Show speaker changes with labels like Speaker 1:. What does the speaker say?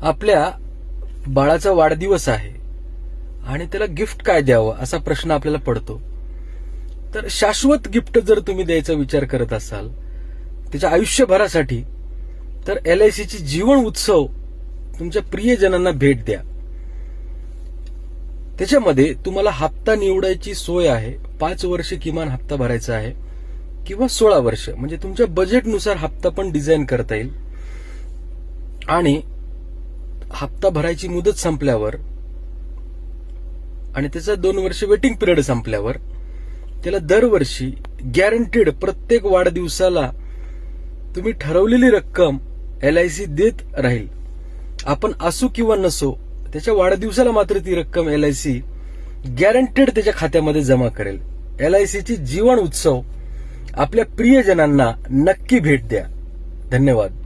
Speaker 1: आपल्या बाळाचा वाढदिवस आहे आणि त्याला गिफ्ट काय द्यावं असा प्रश्न आपल्याला पडतो. तर शाश्वत गिफ्ट जर तुम्ही द्यायचा विचार करत असाल त्याच्या आयुष्यभरासाठी, तर LICची जीवन उत्सव तुमच्या प्रियजनांना भेट द्या. त्याच्यामध्ये तुम्हाला हप्ता निवडायची सोय आहे. 5 वर्ष किमान हप्ता भरायचा आहे किंवा 16 वर्ष, म्हणजे तुमच्या बजेटनुसार हप्ता पण डिझाईन करता येईल. आणि हप्ता भरायची मुदत संपल्यावर आणि त्याचा 2 वर्ष वेटिंग पिरियड संपल्यावर त्याला दरवर्षी गॅरंटीड प्रत्येक वाढदिवसाला तुम्ही ठरवलेली रक्कम LIC देत राहील. आपण असू किंवा नसो, त्याच्या वाढदिवसाला मात्र ती रक्कम LIC गॅरंटीड त्याच्या खात्यामध्ये जमा करेल. LICची जीवन उत्सव आपल्या प्रियजनांना नक्की भेट द्या. धन्यवाद.